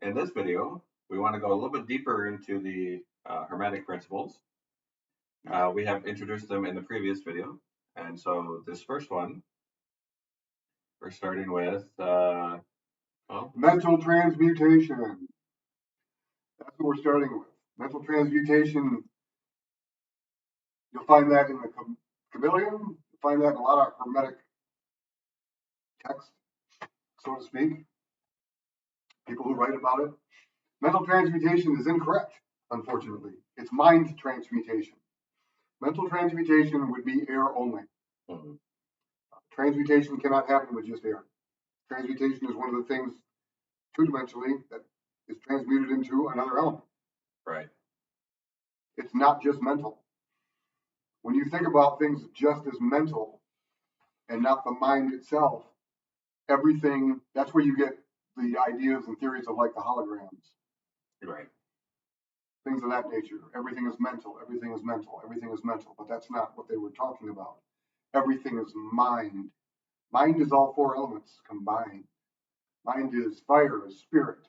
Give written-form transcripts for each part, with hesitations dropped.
in this video, we want to go a little bit deeper into the Hermetic principles. We have introduced them in the previous video. And so this first one, we're starting with mental transmutation. That's what we're starting with. Mental transmutation, you'll find that in the Chameleon. You'll find that in a lot of Hermetic text, so to speak. People who write about it. Mental transmutation is incorrect, unfortunately. It's mind transmutation. Mental transmutation would be air only. Mm-hmm. Transmutation cannot happen with just air. Transmutation is one of the things two-dimensionally that is transmuted into another element. Right. It's not just mental. When you think about things just as mental and not the mind itself, everything, that's where you get the ideas and theories of like the holograms. Right. Things of that nature. Everything is mental, everything is mental, everything is mental. But that's not what they were talking about. Everything is mind. Mind is all four elements combined. Mind is fire, is spirit.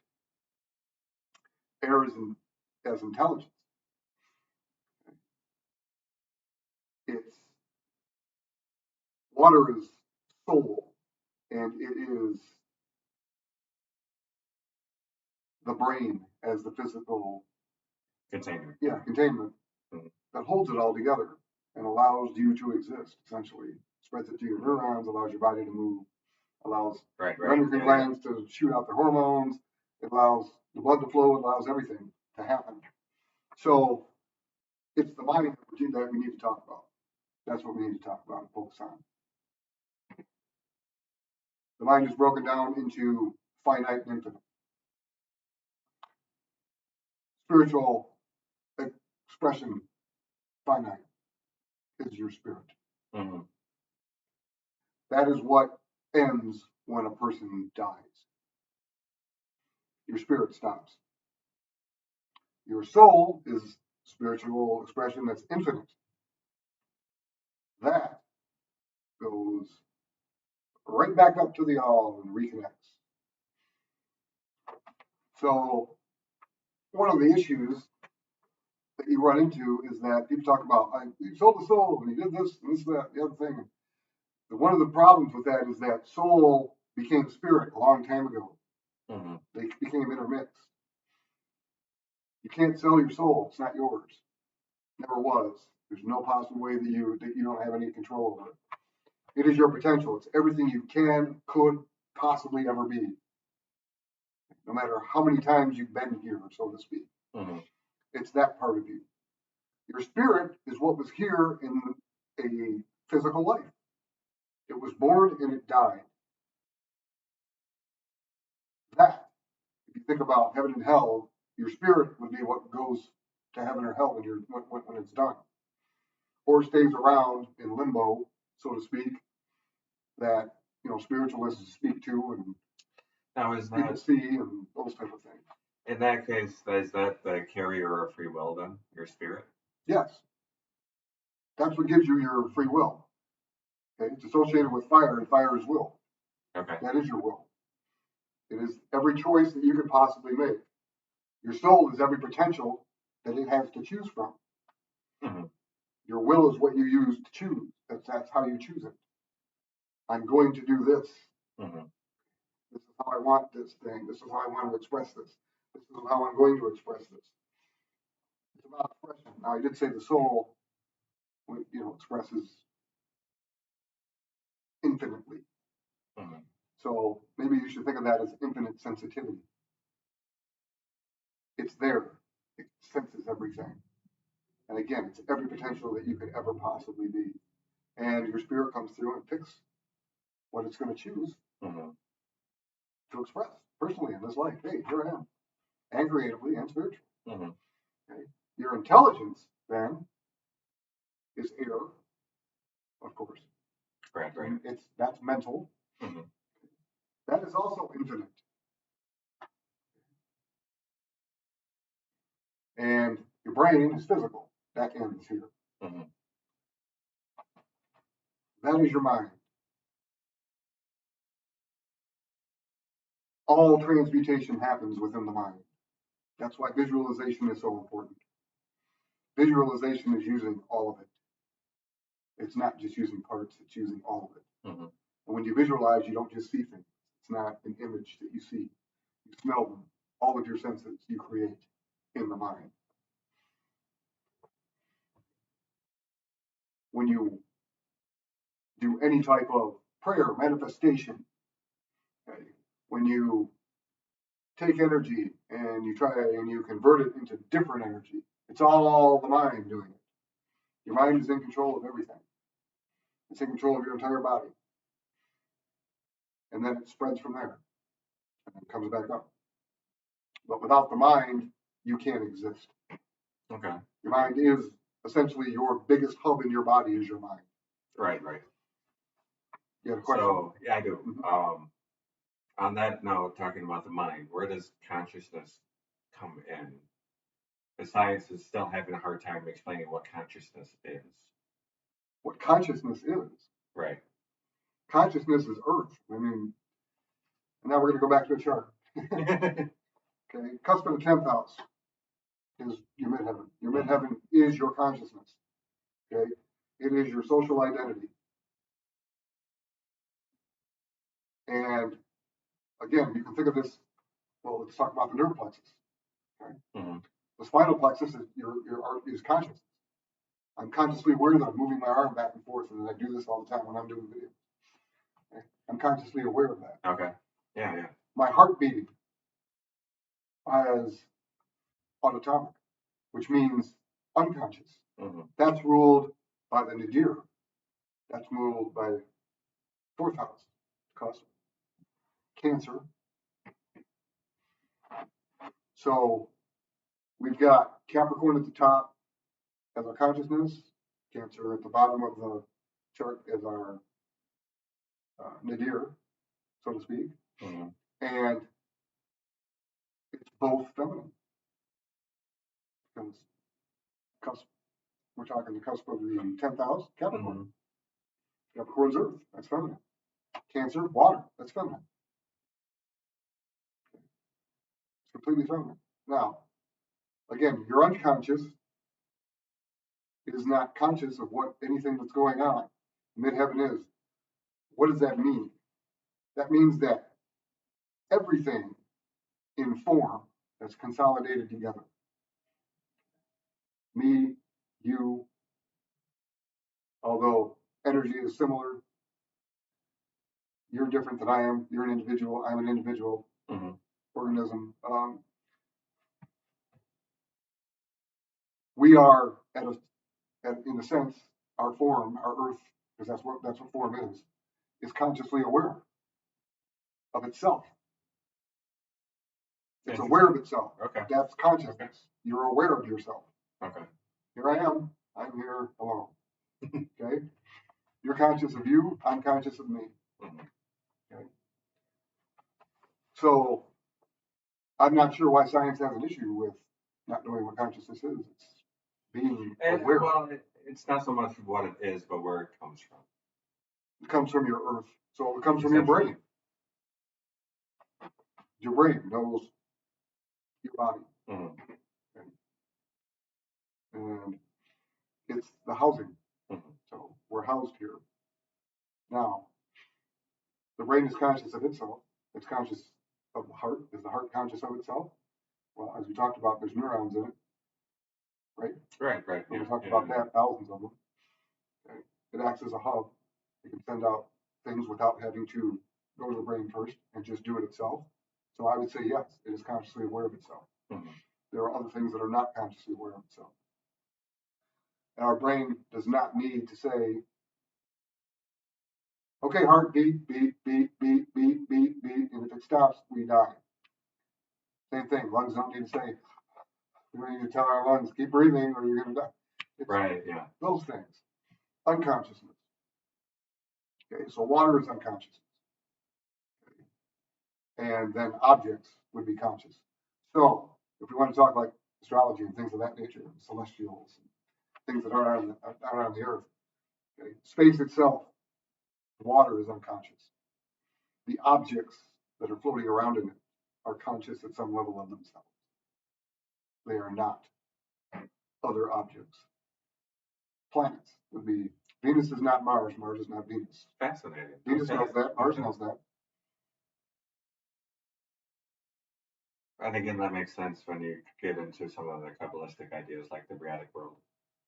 Air is as intelligence. It's water is soul, and it is the brain as the physical container. Yeah, containment that holds it all together and allows you to exist, essentially. Spreads it to your neurons, allows your body to move, allows your endocrine glands to shoot out the hormones, it allows the blood to flow, it allows everything to happen. So it's the mind that we need to talk about. That's what we need to talk about and focus on. The mind is broken down into finite and infinite. Spiritual expression, finite, is your spirit. Mm-hmm. That is what ends when a person dies. Your spirit stops. Your soul is spiritual expression that's infinite. That goes right back up to the all and reconnects. So one of the issues that you run into is that people talk about, he sold the soul and he did this and this, that, the other thing. But one of the problems with that is that soul became spirit a long time ago. Mm-hmm. They became intermixed. You can't sell your soul. It's not yours. Never was. There's no possible way that you don't have any control over it. It is your potential. It's everything you could possibly ever be. No matter how many times you've been here, so to speak. Mm-hmm. It's that part of you. Your spirit is what was here in a physical life. It was born and it died. That, if you think about heaven and hell, your spirit would be what goes to heaven or hell when it's done. Or stays around in limbo, so to speak, that spiritualists speak to and now is people see and those type of things. In that case, is that the carrier of free will then, your spirit? Yes. That's what gives you your free will. Okay? It's associated with fire, and fire is will. Okay. That is your will. It is every choice that you could possibly make. Your soul is every potential that it has to choose from. Mm-hmm. Your will is what you use to choose. That's how you choose it. I'm going to do this. Mm-hmm. This is how I want this thing. This is how I want to express this. This is how I'm going to express this. It's about expression. Now, I did say the soul, expresses infinitely. Mm-hmm. So maybe you should think of that as infinite sensitivity. It's there. It senses everything. And again, it's every potential that you could ever possibly be. And your spirit comes through and picks what it's going to choose to express personally in this life. Hey, here I am. And creatively and spiritually. Mm-hmm. Okay? Your intelligence, then, is air, of course. Right. That's mental. Mm-hmm. That is also infinite. And your brain is physical. That ends here. Mm-hmm. That is your mind. all transmutation happens within the mind. That's why visualization is so important. Visualization is using all of it. It's not just using parts, it's using all of it. Mm-hmm. And when you visualize, you don't just see things. It's not an image that you see. You smell them. All of your senses you create in the mind. When you do any type of prayer, manifestation, okay, when you take energy and you try and you convert it into different energy, it's all the mind doing it. Your mind is in control of everything. It's in control of your entire body. And then it spreads from there and comes back up. But without the mind, you can't exist. Okay. Your mind is essentially your biggest hub in your body is your mind. Right, right. You had a question? So, yeah, I do. Mm-hmm. On that note, talking about the mind, where does consciousness come in? The science is still having a hard time explaining what consciousness is. What consciousness is? Right. Consciousness is Earth. I mean, and now we're going to go back to a chart. Okay, cusp of the 10th house is your midheaven. Your midheaven is your consciousness. Okay, it is your social identity. And again, you can think of this. Well, let's talk about the nerve plexus. Okay, Mm-hmm. the spinal plexus is consciousness. I'm consciously aware that I'm moving my arm back and forth, and I do this all the time when I'm doing videos. Okay? I'm consciously aware of that. Okay. Yeah, yeah. My heart beating is autonomic, which means unconscious. Mm-hmm. That's ruled by the nadir. That's ruled by the 4th house, cusp, Cancer. So we've got Capricorn at the top as our consciousness, Cancer at the bottom of the chart as our nadir, so to speak. Mm-hmm. And it's both feminine. Because cusp, we're talking the cusp of the 10th house, Capricorn. Mm-hmm. Capricorn's earth, that's feminine. Cancer, water, that's feminine. It's completely feminine. Now, again, your unconscious is not conscious of what anything that's going on. Midheaven is. What does that mean? That means that everything in form that's consolidated together. Me, you, although energy is similar, you're different than I am. You're an individual. I'm an individual. Mm-hmm. Organism. We are in a sense, our form, our earth, because that's what form is consciously aware of itself. It's aware of itself. Okay. That's consciousness. Okay. You're aware of yourself. Okay. Here I am. I'm here alone. Okay. You're conscious of you. I'm conscious of me. Mm-hmm. Okay. So I'm not sure why science has an issue with not knowing what consciousness is. It's being aware. Well, it's not so much what it is, but where it comes from. It comes from your earth. So it comes from your brain. Your brain knows your body. Mm-hmm. Okay. And it's the housing. Mm-hmm. So we're housed here. Now, the brain is conscious of itself. It's conscious of the heart. Is the heart conscious of itself? Well, as we talked about, there's neurons in it, right? Right. So we talked about that, thousands of them. Okay. It acts as a hub. It can send out things without having to go to the brain first and just do it itself. So I would say yes, it is consciously aware of itself. Mm-hmm. There are other things that are not consciously aware of itself. And our brain does not need to say, okay, heart beat, beat, beat, beat, beat, beat, beat, and if it stops, we die. Same thing. Lungs don't need to say, we don't need to tell our lungs, keep breathing or you're going to die. It's right, yeah. Those things. Unconsciousness. Okay, so water is unconsciousness. Okay. And then objects would be conscious. So if we want to talk like astrology and things of that nature, celestials, things that are on the earth, okay, space itself, water is unconscious. The objects that are floating around in it are conscious at some level of themselves. They are not other objects. Planets would be Venus is not Mars, Mars is not Venus. Fascinating. Venus knows that, Mars knows that. And again, that makes sense when you get into some of the Kabbalistic ideas like the Briatic world.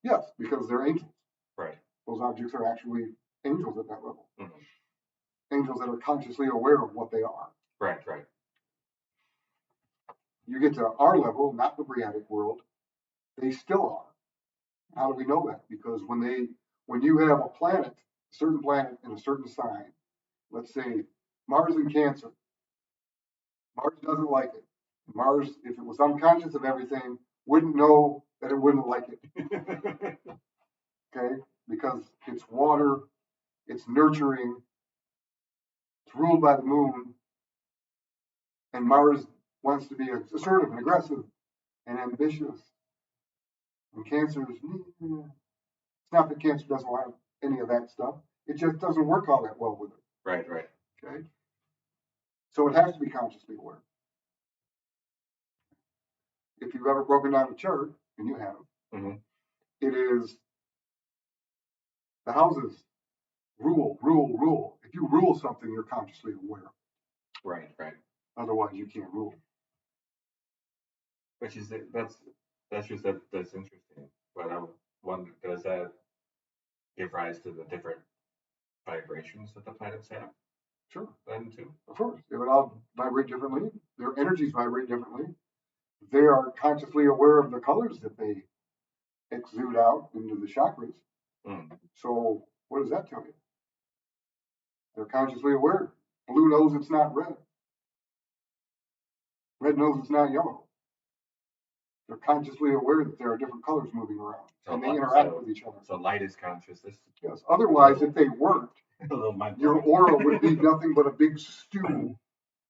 Yes, because they're angels. Right. Those objects are actually angels at that level. Mm-hmm. Angels that are consciously aware of what they are. Right, right. You get to our level, not the Briatic world, they still are. How do we know that? Because when you have a planet, a certain planet in a certain sign, let's say Mars in Cancer, Mars doesn't like it. Mars, if it was unconscious of everything, wouldn't know that it wouldn't like it. Okay? Because it's water, it's nurturing, it's ruled by the moon, and Mars wants to be assertive and aggressive and ambitious. And Cancer is, it's not that Cancer doesn't want any of that stuff. It just doesn't work all that well with it. Right, right. Okay? So it has to be consciously aware. If you've ever broken down a chart, and you have, mm-hmm. It is the houses rule, rule, rule. If you rule something, you're consciously aware. Right, right. Otherwise, you can't rule. Which is that's interesting. But I wonder, does that give rise to the different vibrations that the planets have? Sure. Then too. Of course, they would all vibrate differently. Their energies vibrate differently. They are consciously aware of the colors that they exude out into the chakras. Mm. So what does that tell you? They're consciously aware. Blue knows it's not red. Red knows it's not yellow. They're consciously aware that there are different colors moving around, and they interact with each other. So light is consciousness. Yes. Otherwise, if they weren't, your aura would be nothing but a big stew.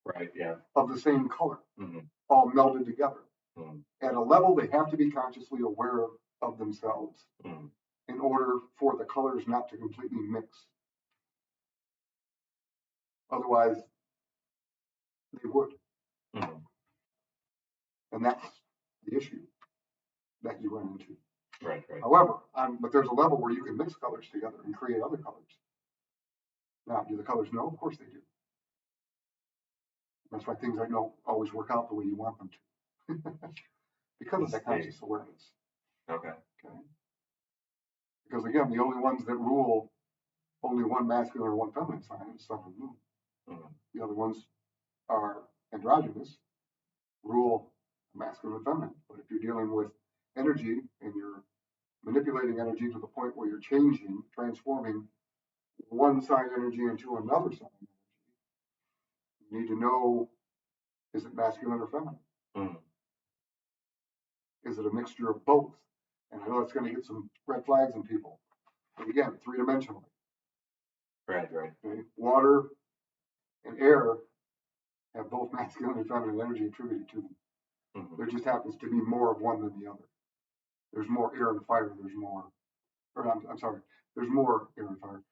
Right. Yeah. Of the same color, mm-hmm. all melded together. Mm-hmm. At a level, they have to be consciously aware of themselves mm-hmm. in order for the colors not to completely mix. Otherwise, they would. Mm-hmm. And that's the issue that you run into. Right, right. However, but there's a level where you can mix colors together and create other colors. Now, do the colors know? Of course they do. That's why things don't always work out the way you want them to. Because of that conscious awareness. Okay. Because again, the only ones that rule only one masculine or one feminine sign is Sun and Moon. Mm-hmm. The other ones are androgynous, rule masculine and feminine. But if you're dealing with energy and you're manipulating energy to the point where you're changing, transforming one sign energy into another sign energy, you need to know, is it masculine or feminine? Mm-hmm. Is it a mixture of both? And I know it's going to get some red flags in people. But again, three-dimensionally. Right, right. Okay? Water and air have both masculine and feminine energy attributed to them. Mm-hmm. There just happens to be more of one than the other. There's more air and fire. There's more, or I'm sorry, there's more air and fire.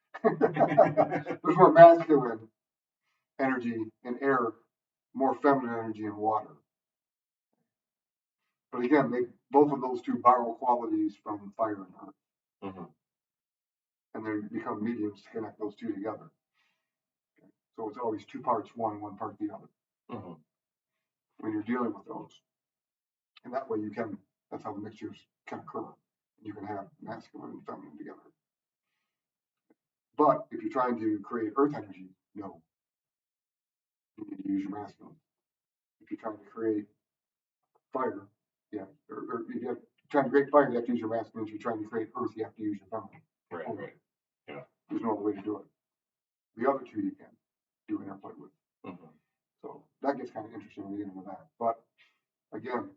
There's more masculine energy in air, more feminine energy in water. But again, both of those two borrow qualities from fire and earth. Mm-hmm. And they become mediums to connect those two together. Okay. So it's always two parts one part the other. Mm-hmm. When you're dealing with those. And that way that's how the mixtures can occur. You can have masculine and feminine together. But if you're trying to create earth energy, no. You need to use your masculine. If you're trying to create fire, yeah, or if you're trying to create fire, you have to use your masculine. If you're trying to create earth, you have to use your feminine. Right, right. Yeah. There's no other way to do it. The other two you can do interplay with. Mm-hmm. So that gets kind of interesting when you get into that. But again,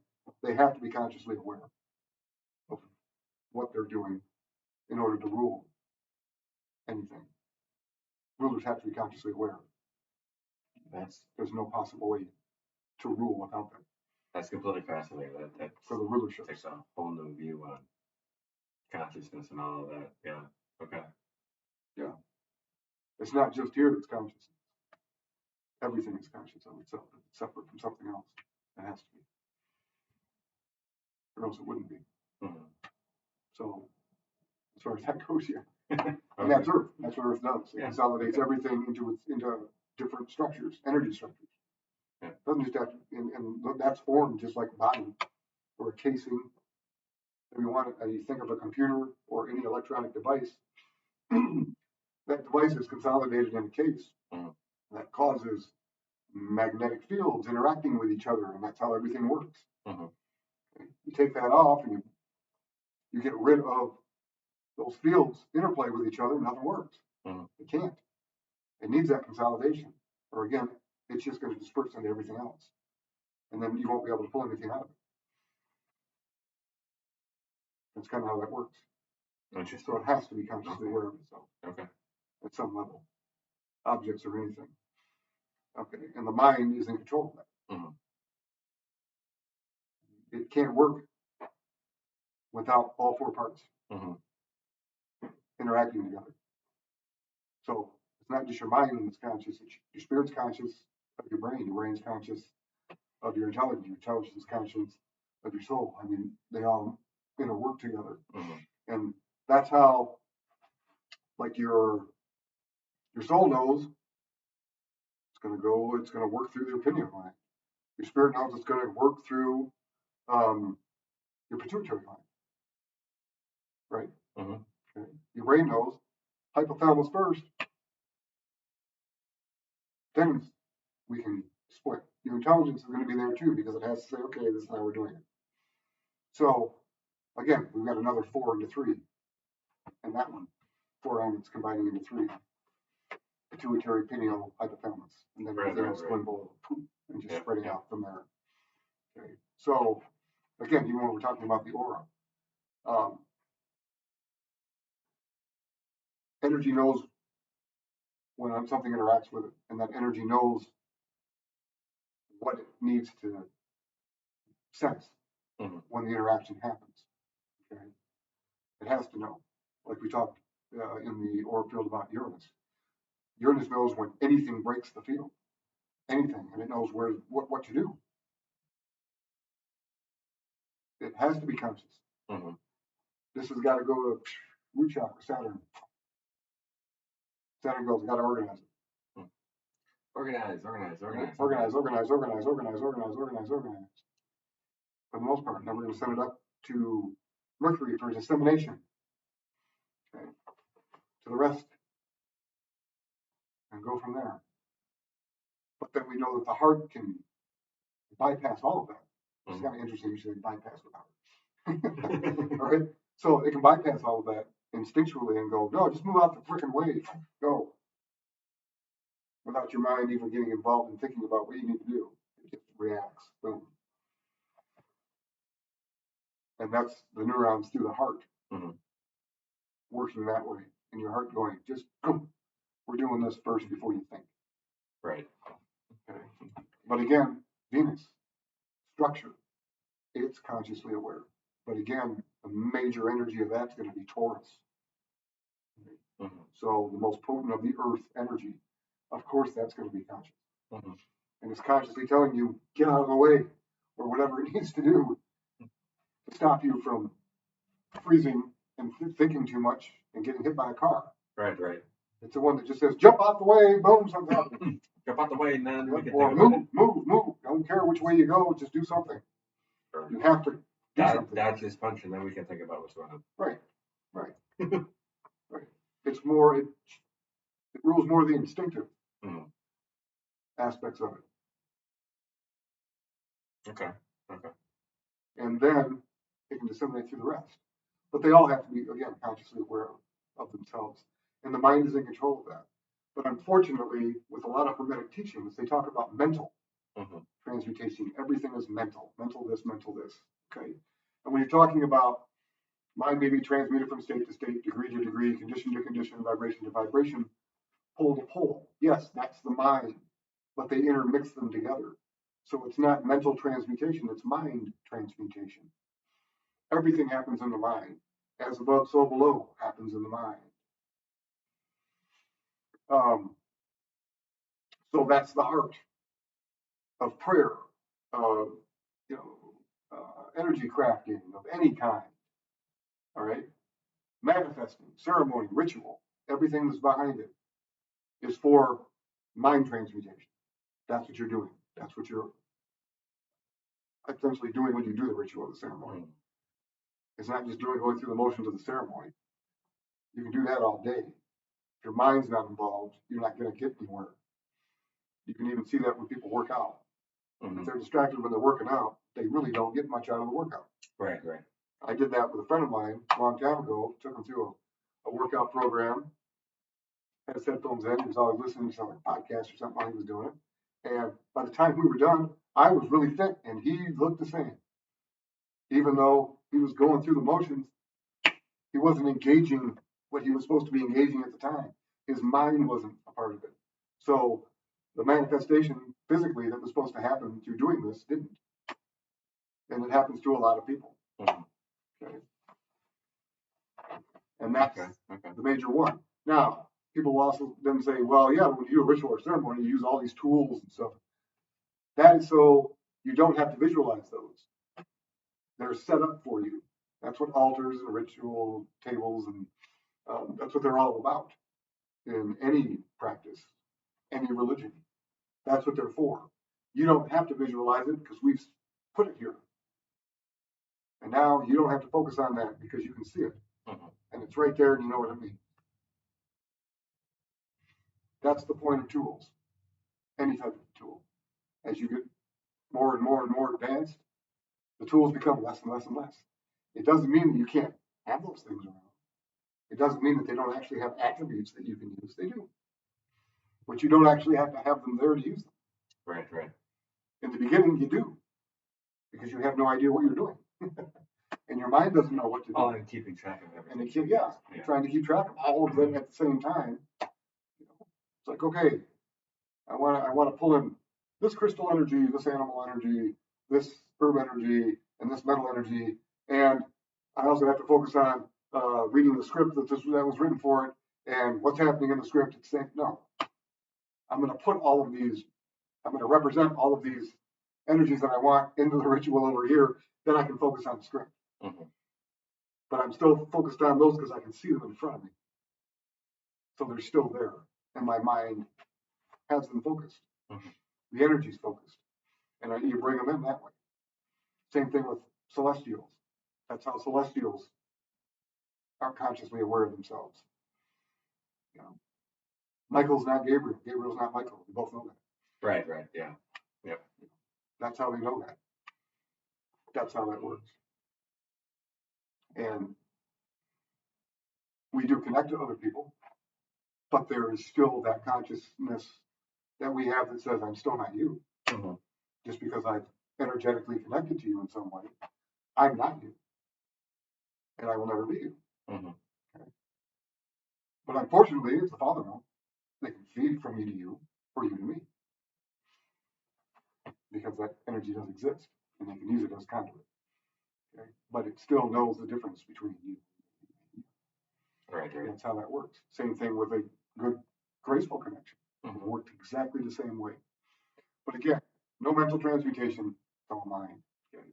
they have to be consciously aware of what they're doing in order to rule anything. Rulers have to be consciously aware. There's no possible way to rule without them. That's completely fascinating. That for the rulership takes a whole new view on consciousness and all of that. Yeah. Okay. Yeah. It's not just here that's consciousness. everything is conscious of itself. It's separate from something else. It has to be. Or else it wouldn't be. Mm-hmm. So as far as that goes, yeah. Okay. And that's Earth. That's what Earth does. It Yeah. consolidates everything into different structures, energy structures. Yeah. It doesn't just have to, and that's formed just like a body or a casing. If you want it, you think of a computer or any electronic device, that device is consolidated in a case. Mm-hmm. That causes magnetic fields interacting with each other, and that's how everything works. Mm-hmm. You take that off, and you get rid of those fields interplay with each other, nothing works. Mm-hmm. It can't. It needs that consolidation. Or again, it's just going to disperse into everything else. And then you won't be able to pull anything out of it. That's kind of how that works. So it has to be consciously aware of itself. Okay. At some level. Objects or anything. Okay. And the mind is in control of that. Mm-hmm. It can't work without all four parts Mm-hmm. interacting together. So it's not just your mind that's conscious, it's your spirit's conscious of your brain's conscious of your intelligence is conscious of your soul. I mean, they all work together. Mm-hmm. And that's how, like, your soul knows it's going to work through your pineal gland. Your spirit knows it's going to work through your pituitary gland. Right? Mm-hmm. Okay. Your brain knows hypothalamus first, then we can split. Your intelligence is going to be there too because it has to say, okay, this is how we're doing it. So, again, we've got another 4 into 3. And that one, 4 elements combining into 3. Pituitary, pineal, hypothalamus. And then everything else going below and just spreading out from there. Okay. So, again, even when we're talking about the aura, energy knows when something interacts with it, and that energy knows what it needs to sense when the interaction happens. Okay, it has to know. Like we talked in the aura field about Uranus. Uranus knows when anything breaks the field, anything, and it knows what to do. It has to be conscious. Mm-hmm. This has got to go to root chakra, Saturn. Saturn goes, got to organize it. Organize. For the most part, then we're going to send it up to Mercury for dissemination. Okay. To the rest. And go from there. But then we know that the heart can bypass all of that. It's kind of interesting you say bypass the heart. All right? So it can bypass all of that instinctually and go, no, just move out the freaking way. Go. Without your mind even getting involved in thinking about what you need to do. It just reacts. Boom. And that's the neurons through the heart working that way. And your heart going, just boom. We're doing this first before you think. Right. Okay. But again, Venus, structure, it's consciously aware. But again, the major energy of that's going to be Taurus. Mm-hmm. So the most potent of the Earth energy, of course, that's going to be conscious. Mm-hmm. And it's consciously telling you, get out of the way, or whatever it needs to do to stop you from freezing and thinking too much and getting hit by a car. Right. It's the one that just says, jump out the way, boom, something happens. Jump out the way, and then we can or move. Don't care which way you go, just do something. Sure. You have to do something. Dodge his punch, and then we can think about what's going on. Right. Right. It's more, it rules more the instinctive aspects of it. Okay. And then it can disseminate through the rest. But they all have to be, again, consciously aware of themselves. And the mind is in control of that. But unfortunately, with a lot of Hermetic teachings, they talk about mental transmutation. Everything is mental. Mental this. Okay. And when you're talking about mind may be transmuted from state to state, degree to degree, condition to condition, vibration to vibration, pole to pole. Yes, that's the mind. But they intermix them together. So it's not mental transmutation, it's mind transmutation. Everything happens in the mind. As above, so below happens in the mind. So that's the heart of prayer, of energy crafting of any kind. All right, manifesting, ceremony, ritual, everything that's behind it is for mind transmutation. That's what you're doing. That's what you're essentially doing when you do the ritual of the ceremony. It's not just going through the motions of the ceremony. You can do that all day. If your mind's not involved, you're not going to get anywhere. You can even see that when people work out. If they're distracted when they're working out, they really don't get much out of the workout. Right. I did that with a friend of mine a long time ago. Took him through a workout program. Had his headphones in. He was always listening to some podcast or something while he was doing it. And by the time we were done, I was really fit, and he looked the same. Even though he was going through the motions, he wasn't engaging what he was supposed to be engaging at the time. His mind wasn't a part of it. So the manifestation physically that was supposed to happen through doing this didn't. And it happens to a lot of people. Okay. And that's the major one. Now, people will also then say, well, yeah, when you do a ritual or ceremony, you use all these tools and stuff. That is so you don't have to visualize those. They're set up for you. That's what altars and ritual tables and that's what they're all about in any practice, any religion. That's what they're for. You don't have to visualize it because we've put it here. And now you don't have to focus on that because you can see it. And it's right there and you know what it means. That's the point of tools, any type of tool. As you get more and more and more advanced, the tools become less and less and less. It doesn't mean that you can't have those things around. It doesn't mean that they don't actually have attributes that you can use. They do. But you don't actually have to have them there to use them. Right. In the beginning, you do, because you have no idea what you're doing. And your mind doesn't know what to do. Oh, and keeping track of everything. And you're trying to keep track of all of them at the same time. It's like, okay, I want to pull in this crystal energy, this animal energy, this herb energy, and this metal energy, and I also have to focus on reading the script that was written for it, and what's happening in the script. It's saying, no, I'm going to put all of these, I'm going to represent all of these energies that I want into the ritual over here. Then I can focus on the script. But I'm still focused on those because I can see them in front of me. So they're still there, and my mind has them focused. The energy's focused, and you bring them in that way. Same thing with celestials. That's how celestials are consciously aware of themselves. Michael's not Gabriel. Gabriel's not Michael. We both know that. Right. Yeah. Yep. That's how they know that. That's how that works. And we do connect to other people, but there is still that consciousness that we have that says, I'm still not you. Just because I've energetically connected to you in some way, I'm not you. And I will never be you. Okay. But unfortunately, it's the Father knows. They can feed from me to you, or you to me. Because that energy does exist, and they can use it as conduit. Okay? But it still knows the difference between you and me. Right. That's how that works. Same thing with a good, graceful connection. It worked exactly the same way. But again, no mental transmutation, all mind. Okay.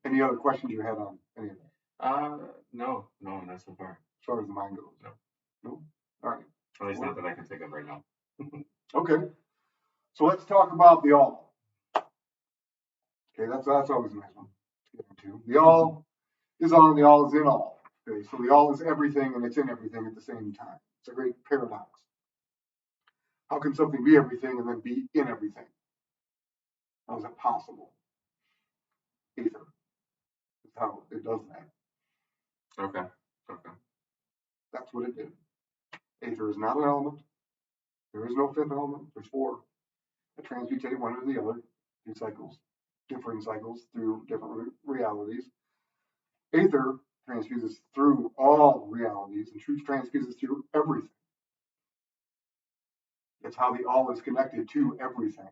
Any other questions you had on any of that? No, not so far. As far as the mind goes? No? All right. At least not that I can think of right now. Okay. So let's talk about the all. Okay, that's always a nice one to get into. The all is all and the all is in all. Okay, so the all is everything and it's in everything at the same time. It's a great paradox. How can something be everything and then be in everything? How is that possible? Ether is how it does that. Okay. That's what it did. Ether is not an element. There is no fifth element. There's four that transmutate one or the other in cycles, differing cycles through different realities. Ether transfuses through all realities and truth transfuses through everything. That's how the all is connected to everything.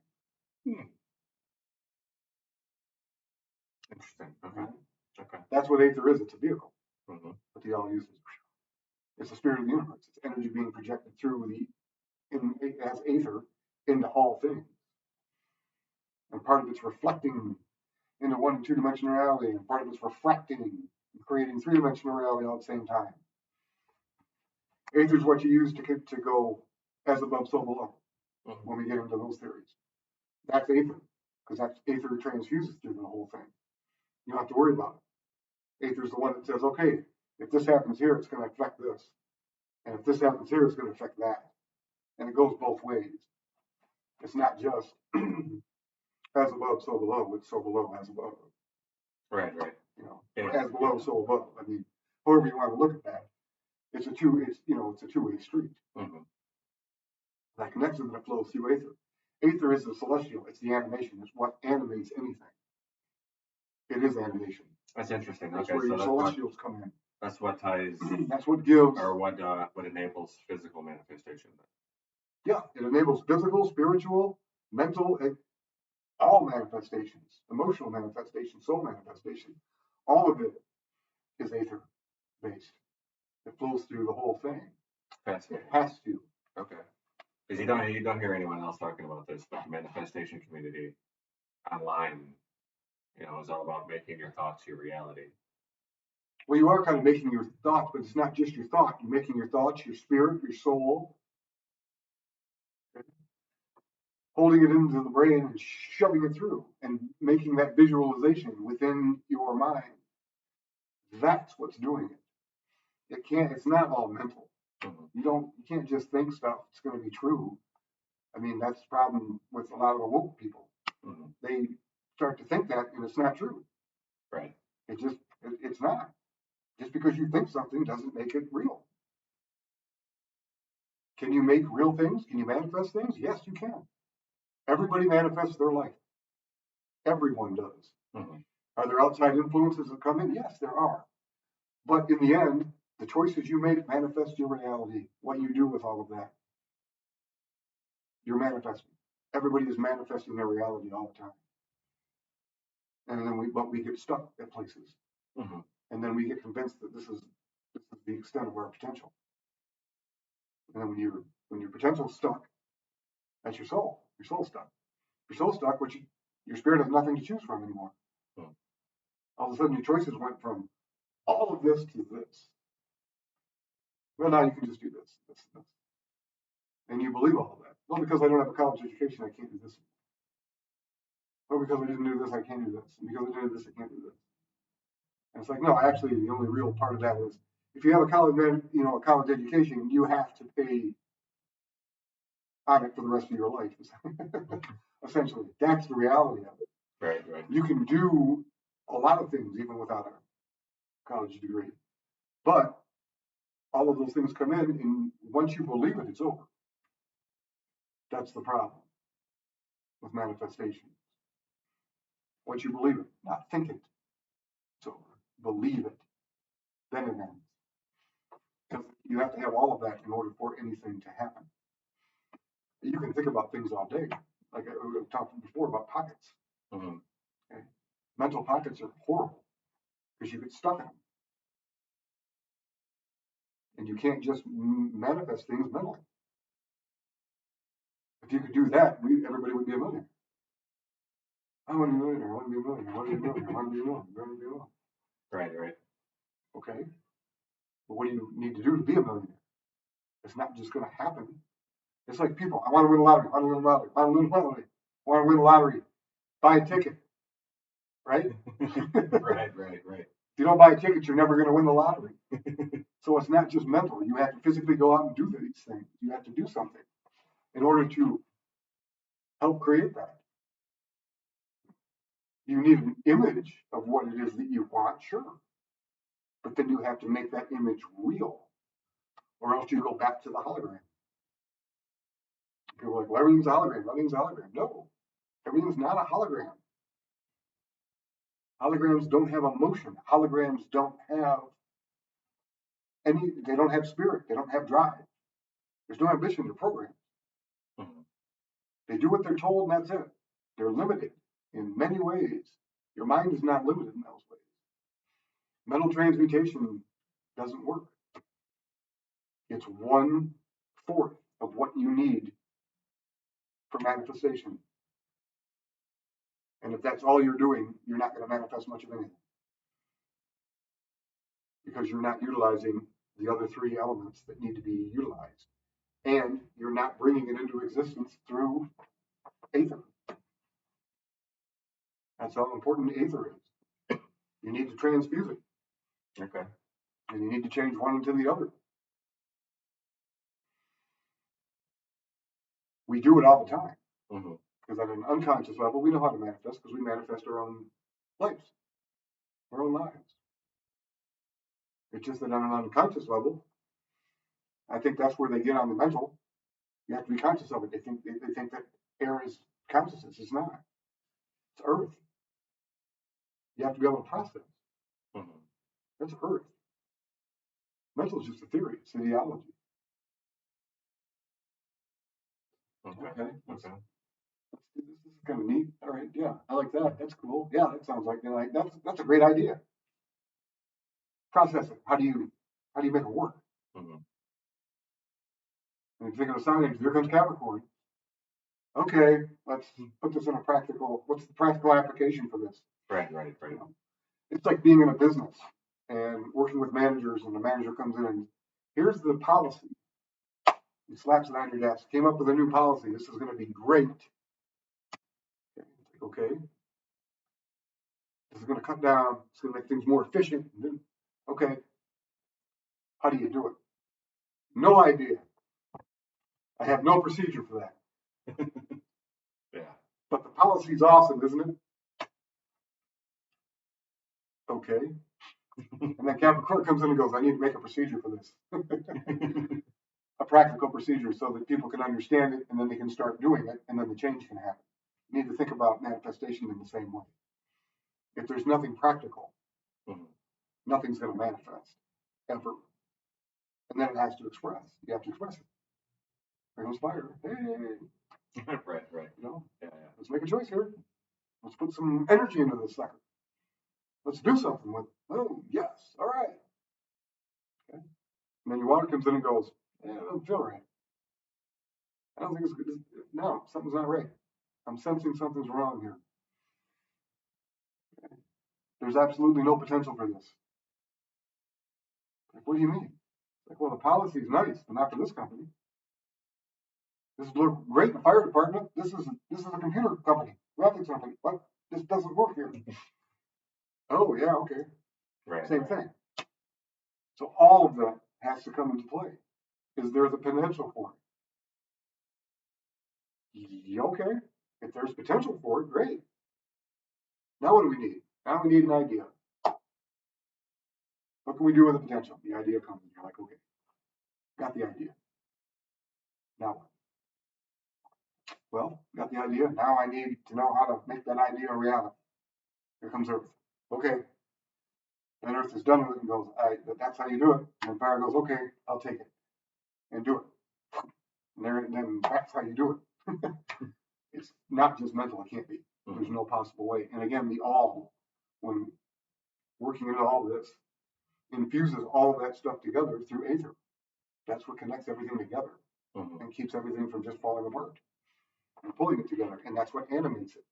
Interesting. Okay. That's what ether is. It's a vehicle. But the all uses. It's the spirit of the universe. It's energy being projected through as ether into all things. And part of it's reflecting into 1 and 2 dimensional reality, and part of it's refracting and creating 3-dimensional reality all at the same time. Ether is what you use to go as above, so below. Mm-hmm. When we get into those theories, that's ether, because that's ether transfuses through the whole thing. You don't have to worry about it. Ether is the one that says, okay, if this happens here, it's going to affect this, and if this happens here, it's going to affect that, and it goes both ways. It's not just as above, so below. It's so below, as above. Right. You know, as below, so above. I mean, however you want to look at that, it's a two-way street. Mm-hmm. That connects and that flows through ether. Ether is the celestial. It's the animation. It's what animates anything. It is animation. That's interesting. That's where your celestials come in. That's what ties. That's what gives. Or what enables physical manifestation. Yeah, it enables physical, spiritual, mental, all manifestations, emotional manifestation, soul manifestation. All of it is ether based. It flows through the whole thing. It has to. Okay. Because you don't hear anyone else talking about this, but the manifestation community online, is all about making your thoughts your reality. Well, you are kind of making your thoughts, but it's not just your thought. You're making your thoughts, your spirit, your soul, holding it into the brain and shoving it through and making that visualization within your mind. That's what's doing it. It's not all mental. Mm-hmm. You can't just think stuff it's going to be true. I mean, that's the problem with a lot of the woke people. Mm-hmm. They start to think that, and it's not true. Right. It's not. Just because you think something doesn't make it real. Can you make real things? Can you manifest things? Yes, you can. Everybody manifests their life. Everyone does. Mm-hmm. Are there outside influences that come in? Yes, there are. But in the end, the choices you make manifest your reality. What you do with all of that, you're manifesting. Everybody is manifesting their reality all the time. And then we get stuck at places. Mm-hmm. And then we get convinced that this is the extent of our potential. And then when your potential's stuck, that's your soul. Your soul's stuck. Your soul's stuck, which your spirit has nothing to choose from anymore. Hmm. All of a sudden, your choices went from all of this to this. Well, now you can just do this. And you believe all of that. Well, because I don't have a college education, I can't do this. Well, because I didn't do this, I can't do this. And because I did this, I can't do this. And it's like, no, actually, the only real part of that is if you have a college education, you have to pay on it for the rest of your life. Essentially, that's the reality of it. Right. You can do a lot of things even without a college degree, but all of those things come in, and once you believe it, it's over. That's the problem with manifestation. Once you believe it, not think it, it's over. Believe it, then it ends. Because you have to have all of that in order for anything to happen. You can think about things all day, like I talked before about pockets. Mm-hmm. Okay? Mental pockets are horrible because you get stuck in them. And you can't just manifest things mentally. If you could do that, everybody would be a millionaire. I want to be a millionaire. I want to be a millionaire. I want to be a millionaire. I want to be a millionaire. I want to be a millionaire. Right. Okay. But what do you need to do to be a millionaire? It's not just going to happen. It's like people. I want to win the lottery. I want to win the lottery. I want to win the lottery. I want to win the lottery. Buy a ticket. Right? Right. If you don't buy a ticket, you're never going to win the lottery. So it's not just mental. You have to physically go out and do these things. You have to do something in order to help create that. You need an image of what it is that you want, sure. But then you have to make that image real, or else you go back to the hologram. People are like, well, everything's a hologram. Everything's a hologram. No, everything's not a hologram. Holograms don't have emotion. Holograms don't have they don't have spirit. They don't have drive. There's no ambition. They're programs. Mm-hmm. They do what they're told, and that's it. They're limited in many ways. Your mind is not limited in those ways. Mental transmutation doesn't work. It's 1/4 of what you need for manifestation. And if that's all you're doing, you're not going to manifest much of anything. Because you're not utilizing the other three elements that need to be utilized. And you're not bringing it into existence through ether. That's how important ether is. You need to transfuse it. Okay. And you need to change one into the other. We do it all the time. Because at an unconscious level, we know how to manifest because we manifest our own lives, our own lives. It's just that on an unconscious level, I think that's where they get on the mental. You have to be conscious of it. They think that air is consciousness. It's not. It's earth. You have to be able to process. That's earth. Mental is just a theory. It's an ideology. Okay. This is kind of neat. All right. Yeah, I like that. That's cool. Yeah, that sounds like that's a great idea. Process it. How do you make it work? And you think of the sign names, here comes Capricorn. Okay, let's put this in a practical. What's the practical application for this? Right. You know, it's like being in a business and working with managers, and the manager comes in and here's the policy. He slaps it on your desk. Came up with a new policy. This is going to be great. Okay. This is going to cut down. It's going to make things more efficient. Okay. How do you do it? No idea. I have no procedure for that. Yeah. But the policy's awesome, isn't it? Okay. And then Capricorn comes in and goes, I need to make a procedure for this. A practical procedure so that people can understand it and then they can start doing it and then the change can happen. You need to think about manifestation in the same way. If there's nothing practical, nothing's going to manifest ever. And then it has to express. You have to express it. There goes fire. Hey. Right. You know? Yeah. Let's make a choice here. Let's put some energy into this sucker. Let's do something with it. Oh, yes. All right. Okay. And then your water comes in and goes, I don't feel right. I don't think it's good. No, something's not right. I'm sensing something's wrong here. Okay. There's absolutely no potential for this. Like, what do you mean? Like, well, the policy is nice, but not for this company. This is great in the fire department. This is a computer company, graphics company. What? This doesn't work here. Oh yeah, okay. Right. Same thing. So all of that has to come into play. Is there the potential for it? Okay. If there's potential for it, great. Now what do we need? Now we need an idea. What can we do with the potential? The idea comes and you're like, okay, got the idea. Now what? Well, got the idea. Now I need to know how to make that idea a reality. Here comes Earth. Okay. And Earth is done with it and goes, all right, that's how you do it. And fire goes, okay, I'll take it and do it. And then that's how you do it. It's not just mental. It can't be. There's no possible way. And again, the all, when working into all of this, infuses all of that stuff together through ether. That's what connects everything together and keeps everything from just falling apart and pulling it together. And that's what animates it.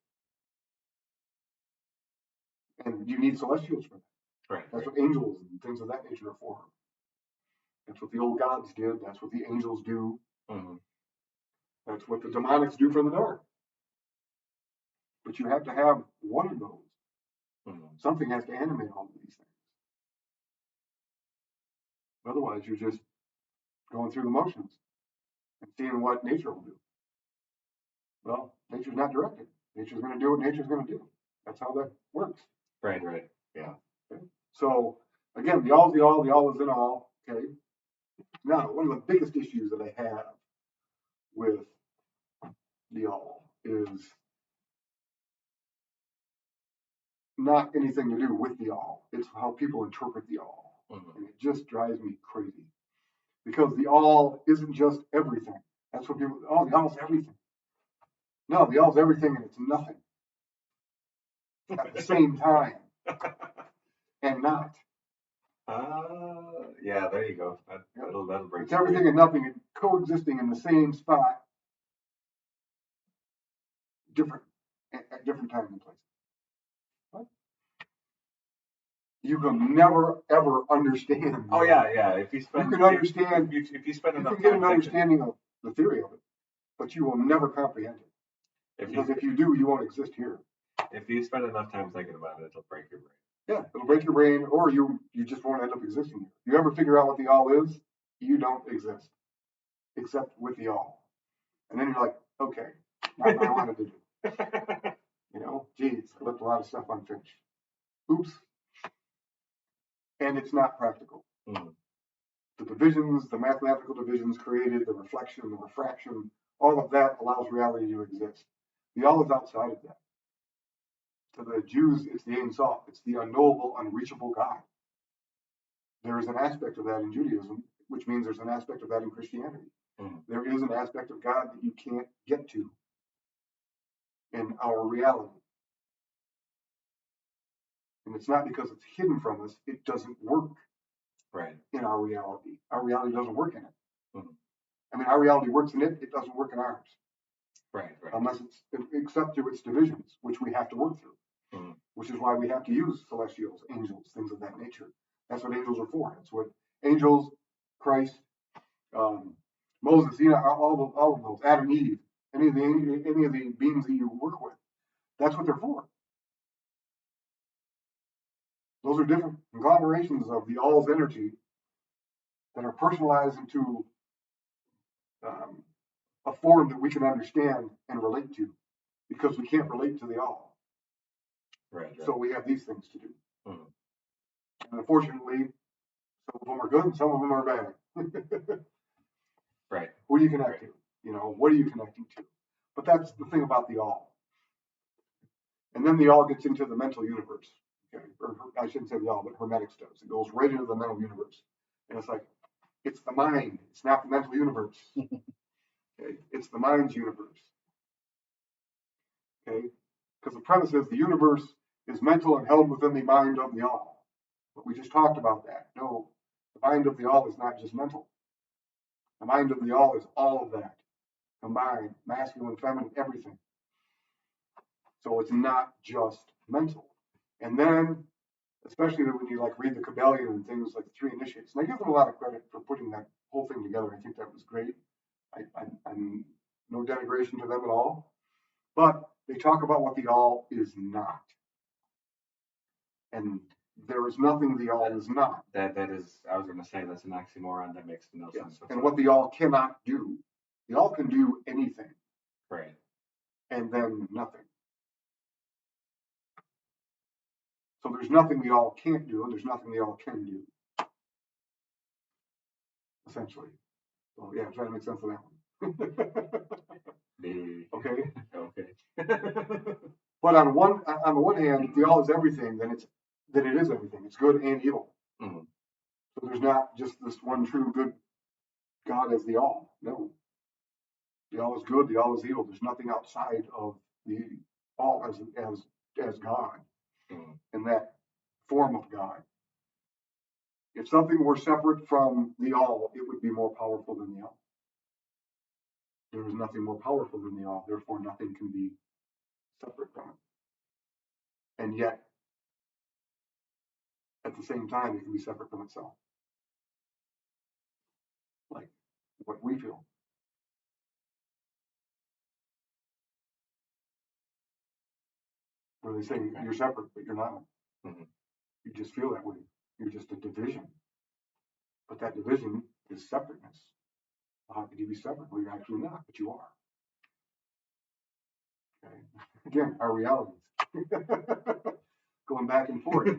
And you need celestials for that. Right. That's what angels and things of that nature are for. That's what the old gods did. That's what the angels do. That's what the demonics do for the dark. But you have to have one of those. Something has to animate all of these things. Otherwise, you're just going through the motions and seeing what nature will do. Well, nature's not directed. Nature's going to do what nature's going to do. That's how that works. Right. Yeah. Okay. So again, the all is in all. Okay. Now, one of the biggest issues that I have with the all is not anything to do with the all. It's how people interpret the all. And it just drives me crazy. Because the all isn't just everything. That's what people, oh, the all is everything. No, the all is everything and it's nothing at the same time. And not. Yeah, there you go. That'll break. It's everything and nothing coexisting in the same spot, at different times and places. What? You can never ever understand. Oh yeah. If you spend, you can understand. If you spend enough you can time get an understanding of the theory of it, but you will never comprehend it. Because if you do, you won't exist here. If you spend enough time thinking about it, it'll break your brain. Yeah, it'll break your brain, or you just won't end up existing here. You ever figure out what the all is? You don't exist, except with the all. And then you're like, okay, not what I wanted to do. Geez, I left a lot of stuff unfinished. Oops. And it's not practical. Mm. The divisions, the mathematical divisions created, the reflection, the refraction, all of that allows reality to exist. The all is outside of that. To the Jews, it's the Ein Sof. It's the unknowable, unreachable God. There is an aspect of that in Judaism, which means there's an aspect of that in Christianity. Mm. There is an aspect of God that you can't get to in our reality. And it's not because it's hidden from us, it doesn't work in our reality. Our reality doesn't work in it. Mm. I mean, our reality works in it, it doesn't work in ours. Right. Unless it's, except through its divisions, which we have to work through. Mm. Which is why we have to use celestials, angels, things of that nature. That's what angels are for. That's what angels, Christ, Moses, all of those, Adam, Eve, any of the beings that you work with, that's what they're for. Those are different conglomerations of the all's energy that are personalized into a form that we can understand and relate to, because we can't relate to the all. Right. So we have these things to do. Mm. And unfortunately, some of them are good and some of them are bad. Right. Who do you connect to? What are you connecting to? But that's the thing about the all. And then the all gets into the mental universe. Okay? Or I shouldn't say the all, but Hermetic does. It goes right into the mental universe. And it's like, it's the mind. It's not the mental universe. Okay? It's the mind's universe. Okay? Because the premise is the universe is mental and held within the mind of the all. But we just talked about that. No, the mind of the all is not just mental. The mind of the all is all of that combined, masculine, feminine, everything. So it's not just mental. And then, especially when you read the Kabbalion and things like the three initiates, and I give them a lot of credit for putting that whole thing together. I think that was great. I'm no denigration to them at all. But they talk about what the all is not. And there is nothing the all is not. That is, I was going to say, that's an oxymoron that makes no sense. And what the all cannot do. The all can do anything. Right. And then nothing. So there's nothing the all can't do, and there's nothing the all can do. Essentially. So yeah, I'm trying to make sense of that one. Okay. Okay. But on the one hand, if the all is everything, then it is everything. It's good and evil. Mm-hmm. So there's not just this one true good God as the all. No. The all is good, the all is evil. There's nothing outside of the all as God. Mm-hmm. In that form of God. If something were separate from the all, it would be more powerful than the all. There is nothing more powerful than the all, therefore nothing can be separate from it. And yet, at the same time, it can be separate from itself. Like what we feel. Where they say you're separate, but you're not. Mm-hmm. You just feel that way. You're just a division. But that division is separateness. Well, how could you be separate? Well, you're actually not, but you are. Okay. Again, our realities. Going back and forth.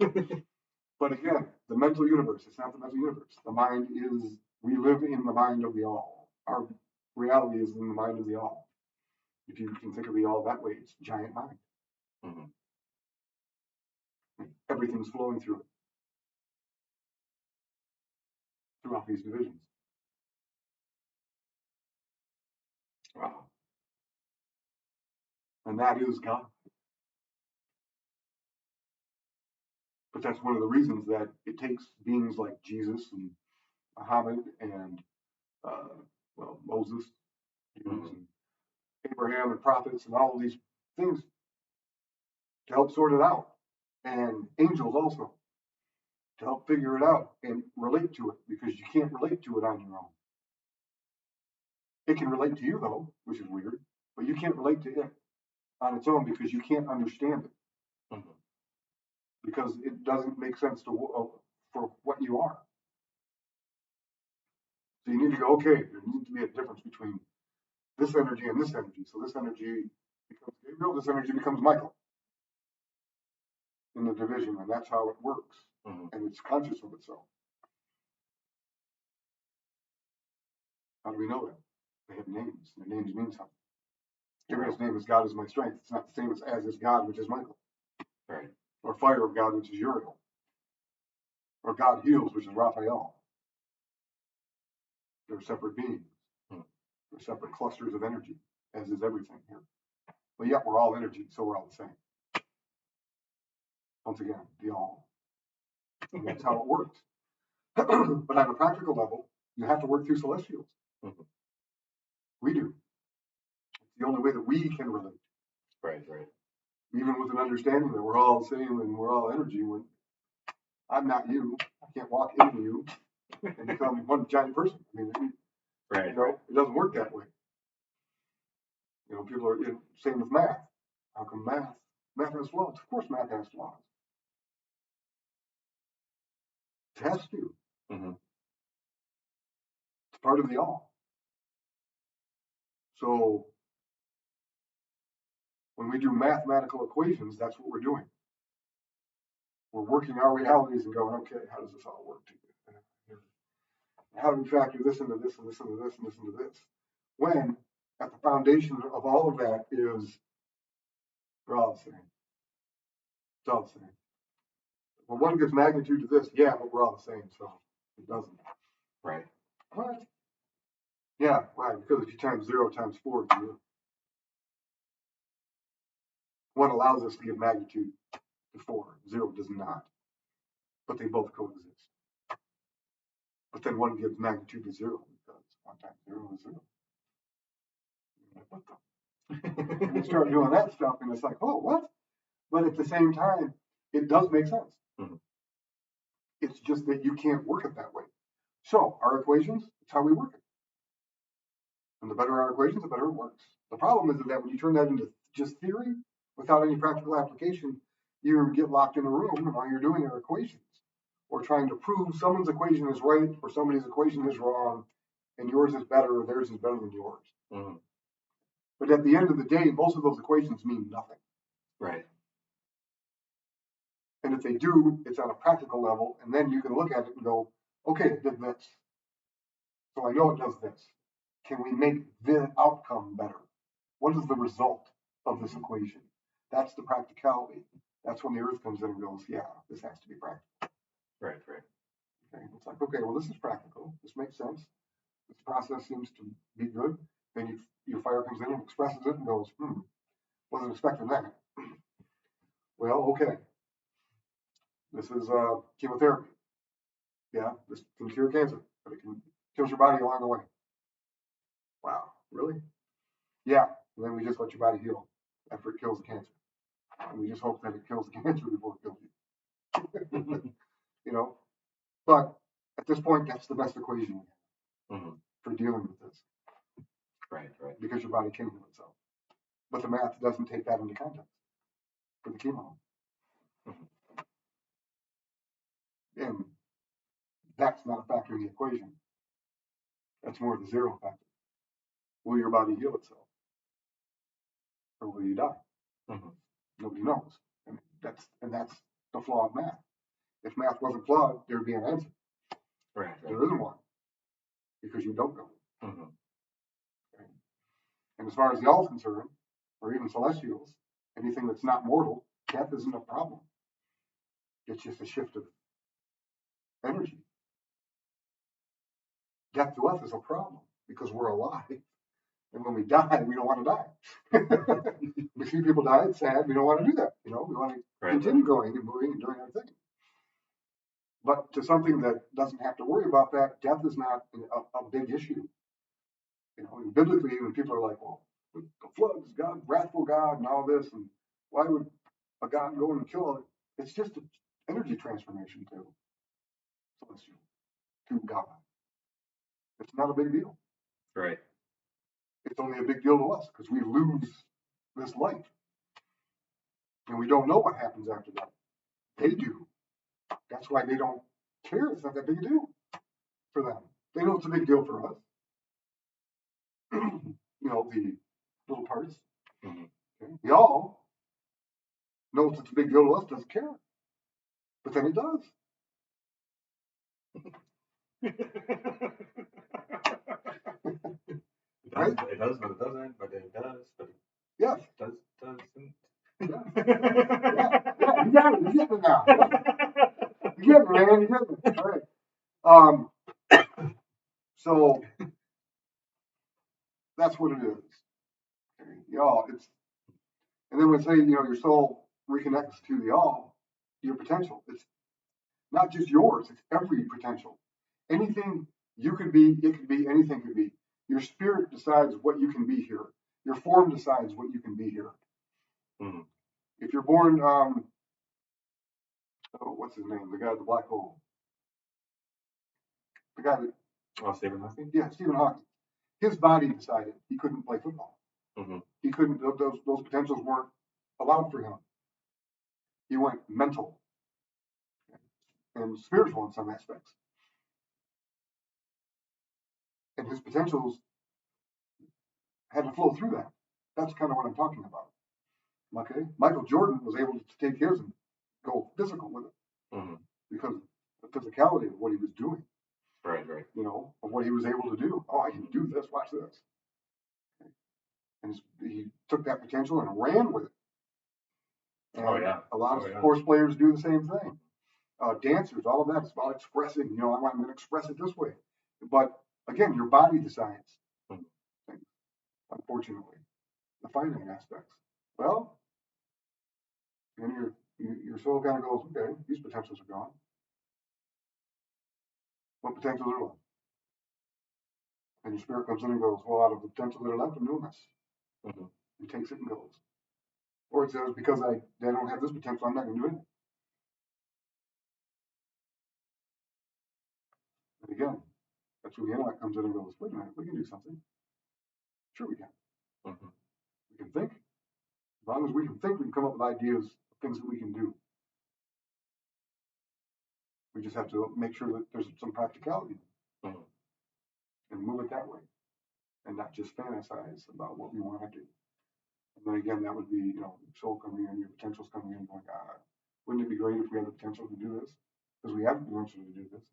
But again, the mental universe, it's not the mental universe. The mind is, we live in the mind of the all. Our reality is in the mind of the all. If you can think of the all that way, it's a giant mind. Mm-hmm. Everything's flowing through it. Throughout these divisions. Wow. And that is God. But that's one of the reasons that it takes beings like Jesus and Muhammad and well, Moses, Mhm. and Abraham and prophets and all of these things to help sort it out. And angels also to help figure it out and relate to it because you can't relate to it on your own. It can relate to you though, which is weird, but you can't relate to it on its own because you can't understand it Mhm. because it doesn't make sense for what you are. So you need to go, okay, there needs to be a difference between this energy and this energy. So this energy becomes Gabriel, this energy becomes Michael in the division, and that's how it works. Mhm. And it's conscious of itself. How do we know that? They have names. Their names mean something. Gabriel's name is God is my strength. It's not the same as is God, which is Michael. Right. Or fire of God, which is Uriel. Or God heals, which is Raphael. They're separate beings. Mhm. They're separate clusters of energy, as is everything here. But yet we're all energy, so we're all the same. Once again, the all. And that's how it works. But on a practical level, you have to work through celestials. Mhm. We do. It's the only way that we can relate. Right. Right. Even with an understanding that we're all the same and we're all energy. When I'm not you, I can't walk into you and become one giant person. I mean, Right. right. It doesn't work that way. People are same with math. How come math has flaws? Of course, math has flaws. It has to. Mhm. It's part of the all. So when we do mathematical equations, that's what we're doing. We're working our realities and going, okay, how does this all work together? How do we factor this into this and this into this and this into this? When at the foundation of all of that is we're all the same. It's all the same. Well, one gives magnitude to this, yeah, but we're all the same, so it doesn't. Right. What? Yeah, right, because if you times 0 times 4, it's 0. One allows us to give magnitude to 4, 0 does not. But they both coexist. But then one gives magnitude to 0 because 1 times 0 is 0. What the? And you start doing that stuff, and it's like, oh, what? But at the same time, it does make sense. Mhm. It's just that you can't work it that way. So our equations, it's how we work it. And the better our equations, the better it works. The problem is that when you turn that into just theory without any practical application, you get locked in a room and all you're doing are equations or trying to prove someone's equation is right or somebody's equation is wrong and yours is better or theirs is better than yours. Mhm. But at the end of the day, most of those equations mean nothing. Right. And if they do, it's on a practical level, and then you can look at it and go, okay, it did this. So I know it does this. Can we make the outcome better? What is the result of this equation? That's the practicality. That's when the earth comes in and goes, yeah, this has to be practical. Right. Right. Okay. It's like, okay, well, this is practical. This makes sense. This process seems to be good. Then your fire comes in and expresses it and goes, wasn't expecting that. Well, okay. This is chemotherapy. Yeah, this can cure cancer, but it can kills your body along the way. Wow, really? Yeah. And then we just let your body heal after it kills the cancer. And we just hope that it kills the cancer before it kills you. you know, but at this point, that's the best equation we have Mhm. for dealing with this. Right. Right. Because your body can heal itself. But the math doesn't take that into context for the chemo. Mhm. And that's not a factor in the equation. That's more of the zero factor. Will your body heal itself? Or will you die? Mhm. Nobody knows. And that's the flaw of math. If math wasn't flawed, there'd be an answer. Right. Right. There isn't one because you don't know. Mhm. Okay? And as far as the all is concerned, or even celestials, anything that's not mortal, death isn't a problem. It's just a shift of energy. Death to us is a problem because we're alive. And when we die, we don't want to die. We see people die, it's sad. We don't want to do that. We want to Right. continue going and moving and doing our thing. But to something that doesn't have to worry about that, death is not a big issue. And biblically, when people are like, well, the flood is God, wrathful God, and all this, and why would a God go and kill it? It's just an energy transformation to celestial, to God. It's not a big deal. Right. It's only a big deal to us because we lose this life. And we don't know what happens after that. They do. That's why they don't care. It's not that big a deal for them. They know it's a big deal for us. The little parts. Mm-hmm. Okay? Y'all knows it's a big deal to us, doesn't care. But then it does. Right? It does, but it doesn't, but it does, but it yes. doesn't. Yeah, you got it. You get it now. You get it, man. You get it. All right. So that's what it is. Okay. Y'all, and then when say, your soul reconnects to the all, your potential. It's not just yours, it's every potential. Anything you could be, it could be, anything could be. Your spirit decides what you can be here. Your form decides what you can be here. Mm-hmm. If you're born, what's his name? The guy at the black hole. The guy that. Oh, Stephen Hawking? Yeah, Stephen Hawking. His body decided he couldn't play football. Mm-hmm. He couldn't, those potentials weren't allowed for him. He went mental and spiritual in some aspects. And his potentials had to flow through that. That's kind of what I'm talking about. Okay? Michael Jordan was able to take his and go physical with it. Mm-hmm. Because the physicality of what he was doing. Right. Of what he was able to do. Oh, I can do this, watch this. Okay. And he took that potential and ran with it. And a lot of sports players do the same thing. Dancers, all of that is about expressing, I'm going to express it this way. But again, your body decides things, unfortunately. The finite aspects. Well, then your soul kind of goes, okay, these potentials are gone. What potentials are left? And your spirit comes in and goes, well, out of the potentials that are left, I'm doing this. Mm-hmm. And takes it and goes. Or it says, because I don't have this potential, I'm not going to do it. And again, that's where the intellect comes in and goes, wait a minute, we can do something. Sure we can. Mm-hmm. We can think. As long as we can think, we can come up with ideas, things that we can do. We just have to make sure that there's some practicality. Mm-hmm. And move it that way. And not just fantasize about what we want to do. And then again, that would be, your soul coming in, your potentials coming in, going, wouldn't it be great if we had the potential to do this? Because we have the potential to do this.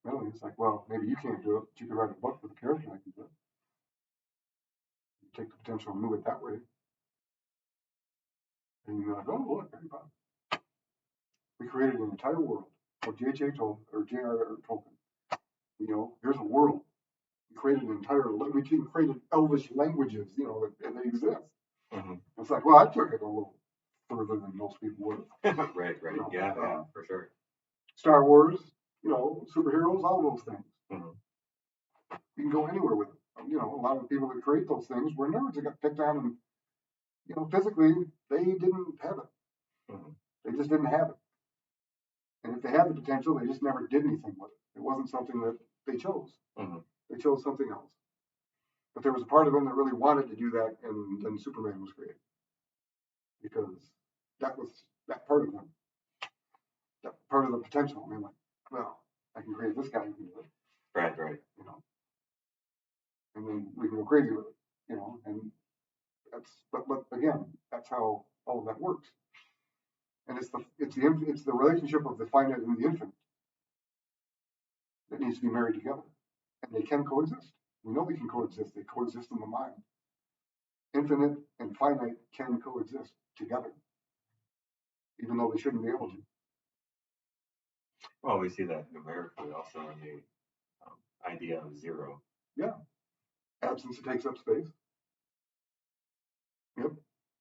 Really, it's like, well, maybe you can't do it, but you could write a book with a character that can do it. You take the potential and move it that way. And you're like, oh, look, everybody. We created an entire world. What J.J. told, or J.R.R. Tolkien. Here's a world. We created an entire, we created Elvish languages, that they exist. Mm-hmm. It's like, well, I took it a little further than most people would. Right. Yeah, for sure. Star Wars, superheroes, all those things. Mm-hmm. You can go anywhere with it. A lot of the people that create those things were nerds that got picked on, and physically they didn't have it. Mm-hmm. They just didn't have it. And if they had the potential, they just never did anything with it. It wasn't something that they chose. Mm-hmm. They chose something else. But there was a part of them that really wanted to do that, and then Superman was created. Because that was that part of them. That part of the potential. And they're like, well, I can create this guy who can do it. Right. And then we can go crazy with it, and that's, but again, that's how all of that works. And it's the relationship of the finite and the infinite that needs to be married together. And they can coexist. We know they can coexist. They coexist in the mind. Infinite and finite can coexist together, even though they shouldn't be able to. Well, we see that numerically also in the idea of zero. Yeah. Absence takes up space. Yep.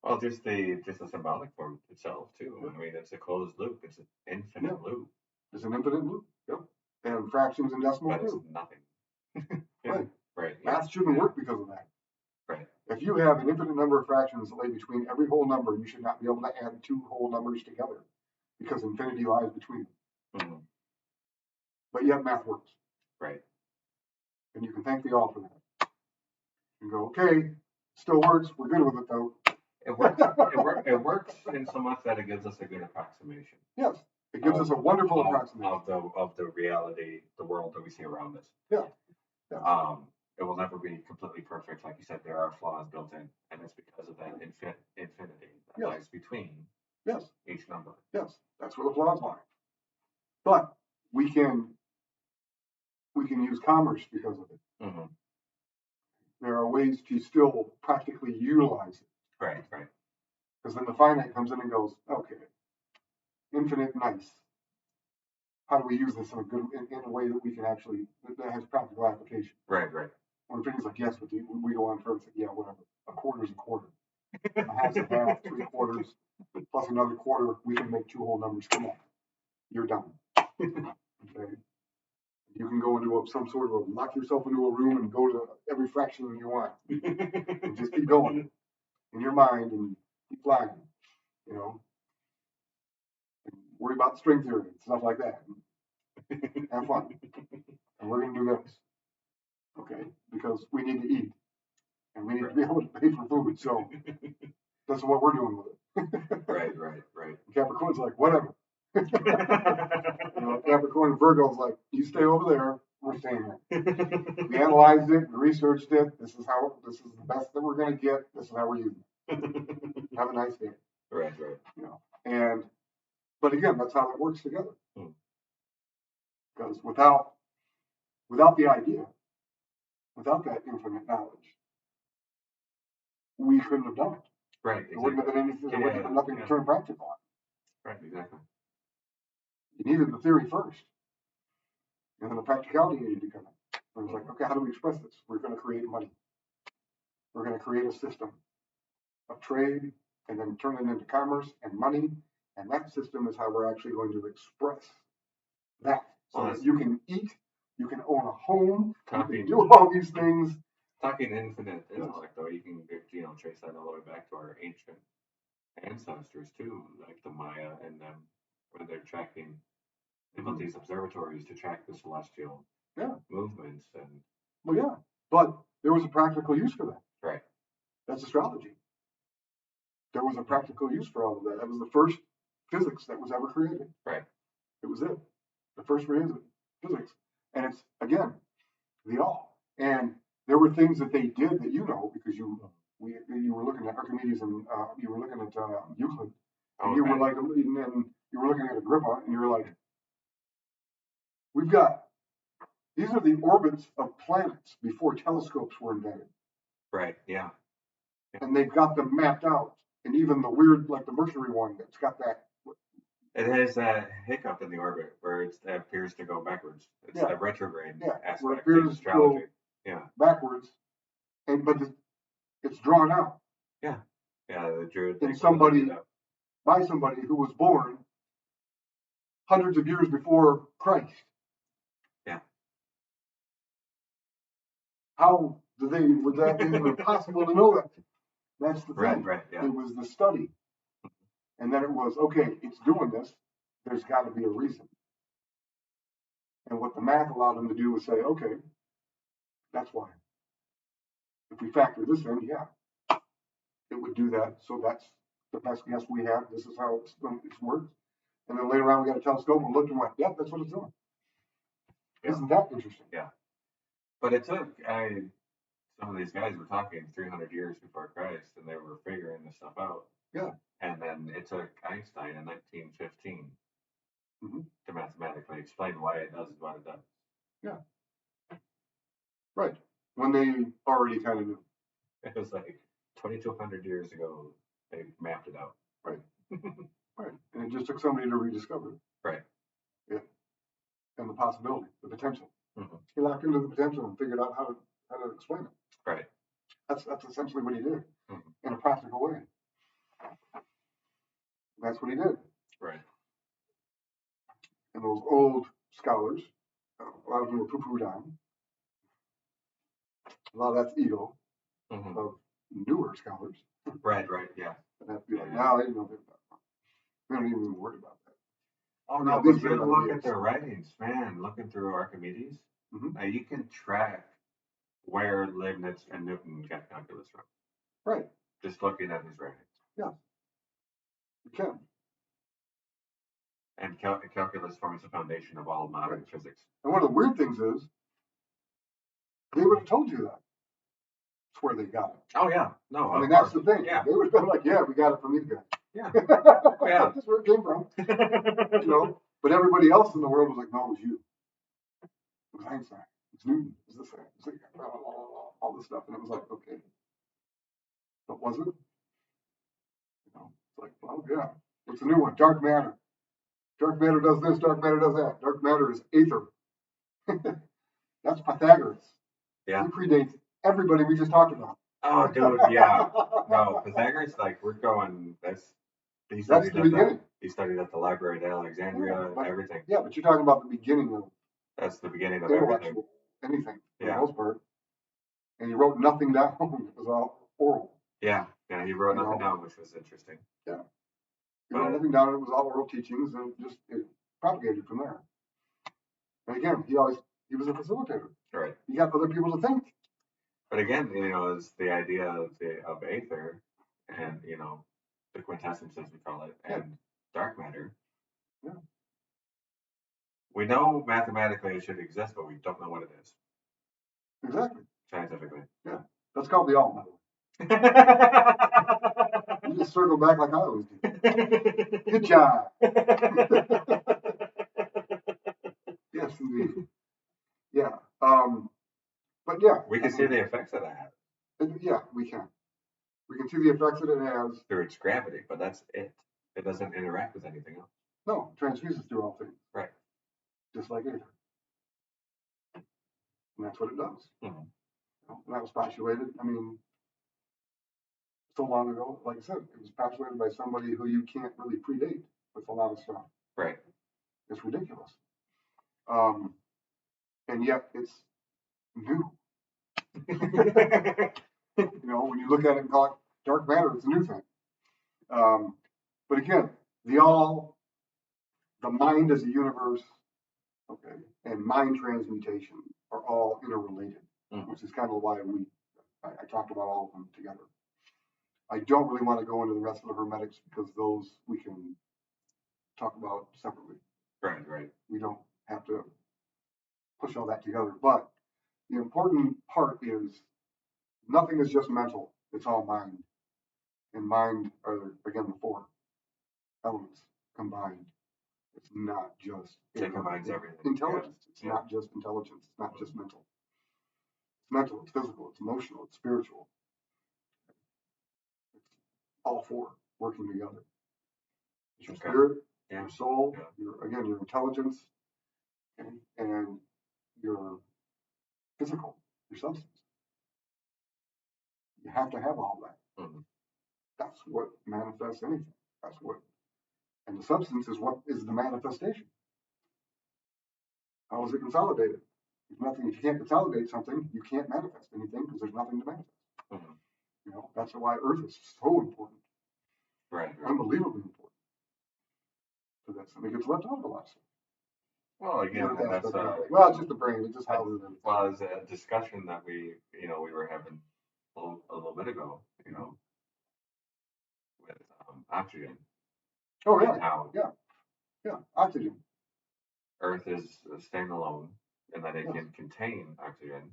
Well, just the symbolic form itself too. Yep. I mean, it's a closed loop. It's an infinite loop. It's an infinite loop. Yep. And fractions and decimals too. But it's nothing. Right. Right. Math math shouldn't work because of that. Right. If you have an infinite number of fractions that lay between every whole number, you should not be able to add two whole numbers together because infinity lies between them. Mm-hmm. But yet math works. Right. And you can thank the all for that. And go, okay, still works. We're good with it though. It works in so much that it gives us a good approximation. Yes. It gives us a wonderful approximation of the reality, the world that we see around us. Yeah. Yeah. It will never be completely perfect. Like you said, there are flaws built in, and it's because of that infinity that lies between each number. Yes, that's where the flaws lie. But we can use commerce because of it. Mm-hmm. There are ways to still practically utilize it. Right, right. Because then the finite comes in and goes, okay, infinite, nice. How do we use this in a way that we can actually, that has practical application? Right, right. When infinity's like, yes, but we go on further, yeah, whatever. A quarter's a quarter. A half's a half, 3/4, plus another quarter, we can make two whole numbers. Come on. You're done. Okay. You can go into some sort of lock yourself into a room and go to every fraction you want. And just keep going in your mind and keep flying, you know. And worry about string theory and stuff like that. Have fun. And we're going to do this. Okay. Because we need to eat. And we need to be able to pay for food. So that's what we're doing with it. Right, right, right. Capricorn's like, whatever. Capricorn and Virgo's like, you stay over there, we're staying here. We analyzed it, we researched it. This is the best that we're gonna get. This is how we're using it. Have a nice day. Right, right. But again, that's how it works together. Because without the idea, without that infinite knowledge, we couldn't have done it. Right. There wouldn't have been anything. There wouldn't have been nothing to turn practical on. Right. Exactly. You needed the theory first, and then the practicality needed to come in. It was like, okay, how do we express this? We're going to create money. We're going to create a system of trade, and then turn it into commerce and money, and that system is how we're actually going to express that. So that you can eat, you can own a home, you can do all these things. Talking infinite intellect, though, you can trace that all the way back to our ancient ancestors too, like the Maya and them, when they're tracking. They built these observatories to track the celestial movements and. Well, yeah, but there was a practical use for that. Right. That's astrology. There was a practical use for all of that. That was the first physics that was ever created. Right. It was it. The first physics. And it's, again, the all. And there were things that they did that because you were looking at Archimedes and you were looking at Euclid. And you were like, and you were looking at Agrippa and you were like, these are the orbits of planets before telescopes were invented. Right, yeah. And they've got them mapped out. And even the weird, like the Mercury one, that's got that. It has that hiccup in the orbit where it appears to go backwards. It's a retrograde aspect where it appears of astrology. To go backwards. But it's drawn out. Yeah. Yeah, the Druid. And by somebody who was born hundreds of years before Christ. Yeah. How would that be even possible to know that? That's the thing. Right, yeah. It was the study. And then it was, okay, it's doing this. There's got to be a reason. And what the math allowed them to do was say, okay, that's why. If we factor this in, it would do that. So that's the best guess we have. This is how it's worked. And then later on, we got a telescope and looked and went, yep, that's what it's doing. Yeah. Isn't that interesting? Yeah. But it took, some of these guys were talking 300 years before Christ, and they were figuring this stuff out. Yeah. And then it took Einstein in 1915 to mathematically explain why it does what it does. Yeah. Right. When they already kind of knew. It was like 2,200 years ago, they mapped it out. Right. Right. And it just took somebody to rediscover it. Right. Yeah. And the possibility, the potential. Mm-hmm. He locked into the potential and figured out how to explain it. Right. That's essentially what he did in a practical way. That's what he did. Right. And those old scholars, a lot of them were poo-pooed on. A lot of that's ego Mhm. of newer scholars. Right, yeah. And that'd be like, Yeah. no, they don't know about that. We don't even worry about that. Oh No, no, these but you great look ideas. at their writings, man. Looking through Archimedes, Mhm. now you can track where Leibniz and Newton got calculus from. Right. Just looking at his writings. Yeah. You can. And calculus forms the foundation of all modern physics. And one of the weird things is, they would have told you that. It's where they got it. Oh yeah, no. I mean, that's the thing. Yeah. They would have been like, yeah, we got it from these guys. Yeah. Yeah. That's where it came from. You know, but everybody else in the world was like, no, it was you. It was Einstein. It's Newton. It's this thing. It's like, all this stuff. And it was like, okay. But was it? You know, it's like, well, yeah. What's the new one? Dark matter. Dark matter does this. Dark matter does that. Dark matter is ether. That's Pythagoras. Yeah. He predates everybody we just talked about. Oh, dude, yeah. No, Pythagoras, like, we're going, that's the beginning. He studied at the Library of Alexandria, everything. Yeah, but you're talking about the beginning of. That's the beginning of everything. Anything, for the most part. And he wrote nothing down. It was all oral. Yeah, he wrote nothing down, which was interesting. Yeah. He wrote nothing down. It was all oral teachings, and it propagated from there. And again, he was a facilitator. Right. He got other people to think. But again, it's the idea of aether and, the quintessence, as we call it, and dark matter. Yeah. We know mathematically it should exist, but we don't know what it is. Exactly. Scientifically. Yeah. That's called the all, by the way. You just circle back like I always do. Good job. Yes, indeed. Yeah. But yeah. We can see the effects of that. Yeah, we can. We can see the effects that it has. Through its gravity, but that's it. It doesn't interact with anything else. No, it transfuses through all things. Right. Just like ether. And that's what it does. Mm-hmm. And that was postulated, so long ago. Like I said, it was postulated by somebody who you can't really predate with a lot of stuff. Right. It's ridiculous. And yet it's new. When you look at it and call it dark matter, it's a new thing. But again, the mind as a universe, okay, and mind transmutation are all interrelated, which is kind of why I talked about all of them together. I don't really want to go into the rest of the Hermetics because those we can talk about separately. Right. We don't have to push all that together. But the important part is nothing is just mental. It's all mind. And mind are, again, the four elements combined. It's not just. It combines everything. Intelligence. It's not just intelligence. It's not just mental. It's mental, it's physical, it's emotional, it's spiritual. It's all four working together. It's your spirit, your soul, your intelligence, and your physical, your substance. You have to have all that. Mm-hmm. That's what manifests anything. And the substance is what is the manifestation. How is it consolidated? If you can't consolidate something, you can't manifest anything because there's nothing to manifest. Mm-hmm. That's why Earth is so important. Right. Unbelievably important. So that's something gets left out of a lot of stuff. Well, again, that's it's just the brain. It just houses it. Well, it's a discussion that we were having a little bit ago, with oxygen. Oh yeah. Yeah, oxygen. Earth is standalone, and that it can contain oxygen,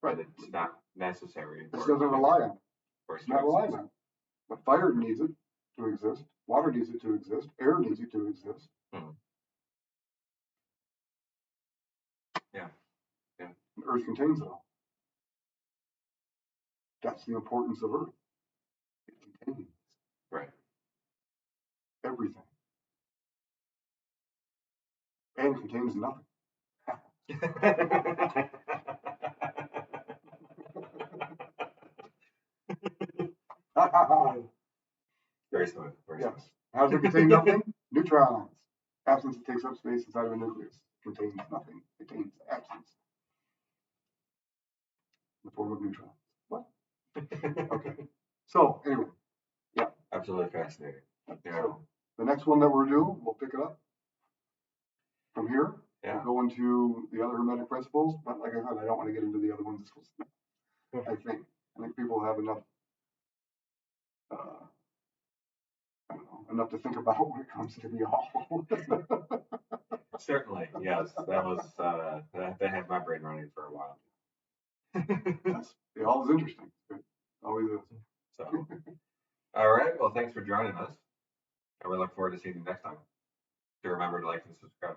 but it's not necessary. It doesn't rely on it. It's not relying on it. But fire needs it to exist. Water needs it to exist. Air needs it to exist. Hmm. Yeah. Earth contains it all. That's the importance of Earth. It contains everything. And contains nothing. Very smooth. Yes. How does it contain nothing? Neutrons. Absence that takes up space inside of a nucleus. Contains nothing. Contains absence. the form of neutrons. What? Okay. So anyway, yeah. Absolutely fascinating. Yeah. So the next one that we're doing, we'll pick it up from here. Yeah. We'll go into the other Hermetic principles, but like I said, I don't want to get into the other ones. I think people have enough, I don't know, enough to think about when it comes to the all. Certainly, yes. That was that had my brain running for a while. Yes, the all is interesting. It always is. So, all right. Well, thanks for joining us, and we look forward to seeing you next time. Do remember to like and subscribe.